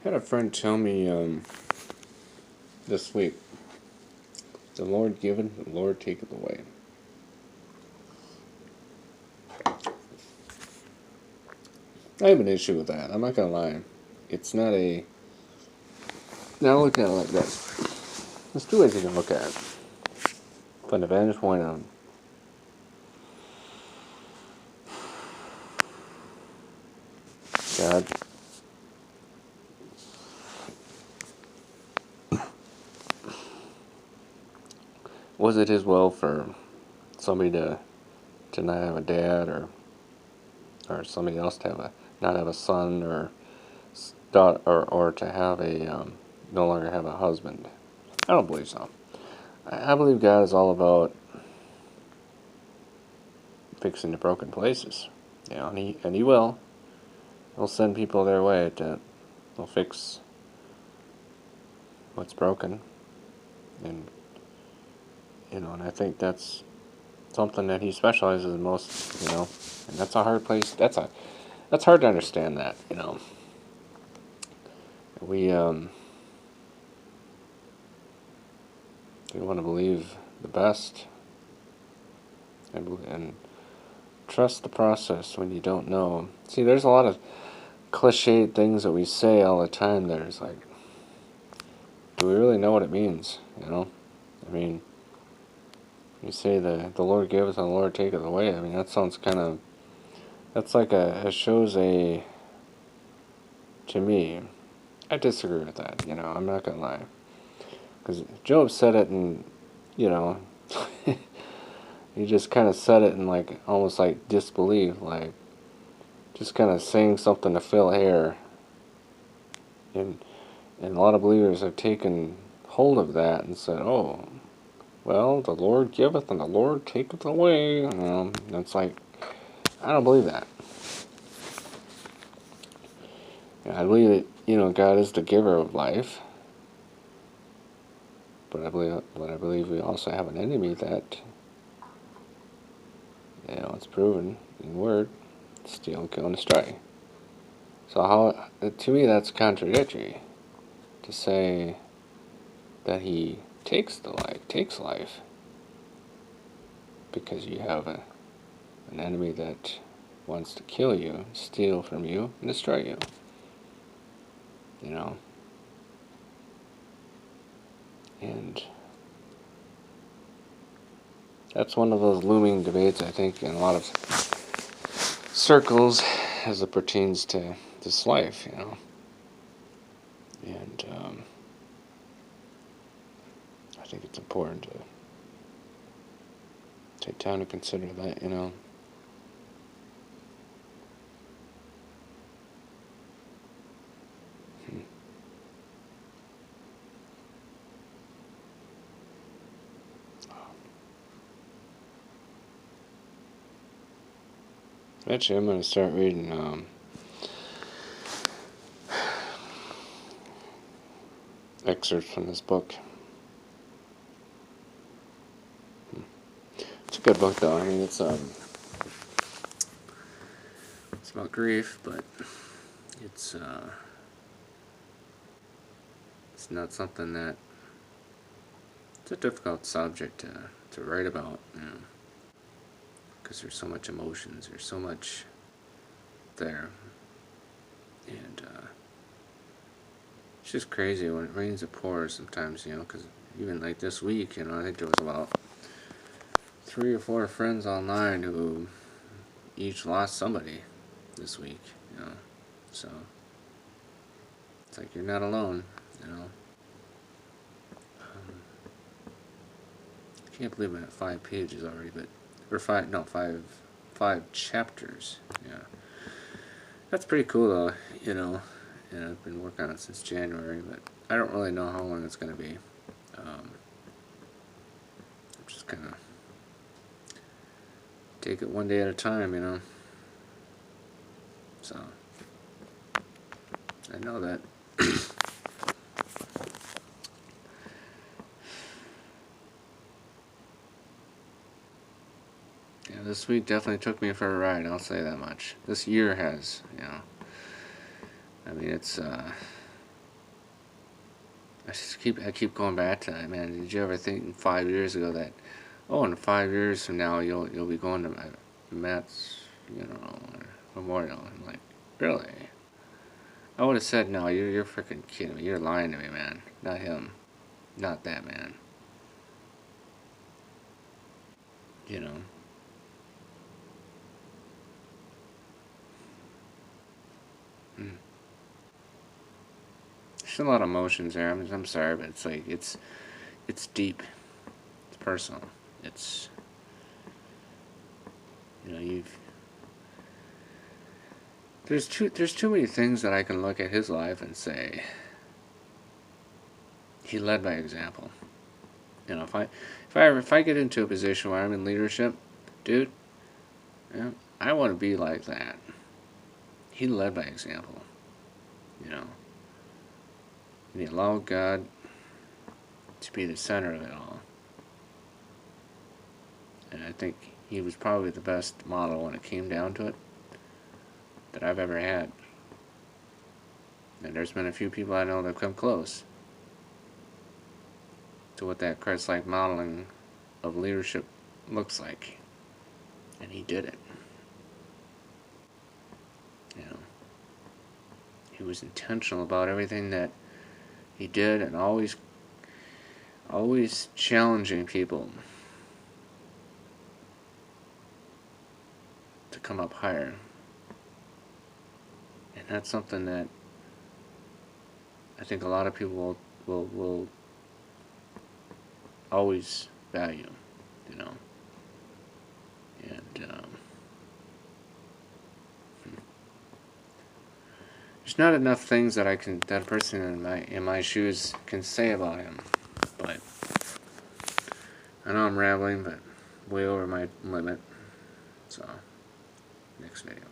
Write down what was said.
Had a friend tell me this week, the Lord giveth, the Lord taketh away. I have an issue with that. I'm not gonna lie. It's not a. Now look at it like this. There's two ways you can look at it. From the vantage point of God, was it His will for somebody to not have a dad, or somebody else to have a not have a son, or daughter, or to have a no longer have a husband? I don't believe so. I believe God is all about fixing the broken places. And He will. He'll send people their way to will fix what's broken, and and I think that's something that He specializes in most. And that's a hard place. That's hard to understand. That we we want to believe the best, and trust the process when you don't know. See, there's a lot of cliched things that we say all the time. There's like, do we really know what it means? I mean, you say the Lord giveth and the Lord taketh away. I mean, that sounds kind of, that's like it shows to me, I disagree with that, I'm not going to lie. Because Job said it, and, he just kind of said it in like, almost like disbelief, like, just kind of saying something to fill air. And a lot of believers have taken hold of that and said, oh, well, the Lord giveth and the Lord taketh away. It's like, I don't believe that. I believe that, God is the giver of life. But I believe we also have an enemy that, it's proven in the Word, steal, kill, and destroy. So to me, that's contradictory to say that He takes life, because you have an enemy that wants to kill you, steal from you, and destroy you. And that's one of those looming debates, I think, in a lot of circles as it pertains to this life, And I think it's important to take time to consider that, Actually, I'm going to start reading excerpts from this book. It's a good book, though. I mean, it's about grief, but it's not something that, it's a difficult subject to write about, because there's so much emotions, there's so much there, and it's just crazy when it rains it pours sometimes, because even like this week, I think there was about 3 or 4 friends online who each lost somebody this week, so it's like you're not alone, I can't believe I'm at 5 pages already, or 5 chapters, yeah. That's pretty cool, though, and I've been working on it since January, but I don't really know how long it's going to be. I'm just kind of take it one day at a time, so I know that. Yeah, this week definitely took me for a ride, I'll say that much. This year has, I mean, it's I keep going back to that, man. Did you ever think 5 years ago that, oh, in 5 years from now you'll be going to Matt's, memorial? I'm like, really? I would have said no. You're freaking kidding me. You're lying to me, man. Not him. Not that man. You know. Mm. There's a lot of emotions there. I'm sorry, but it's like it's deep. It's personal. It's you've there's too many things that I can look at his life and say he led by example. If I get into a position where I'm in leadership, dude, I want to be like that. He led by example. You know, and he allowed God to be the center of it all. And I think he was probably the best model when it came down to it that I've ever had. And there's been a few people I know that have come close to what that Christ-like modeling of leadership looks like. And he did it. He was intentional about everything that he did, and always challenging people to come up higher. And that's something that I think a lot of people will always value, And there's not enough things that that a person in my shoes can say about him. But I know I'm rambling, but way over my limit. So, next video.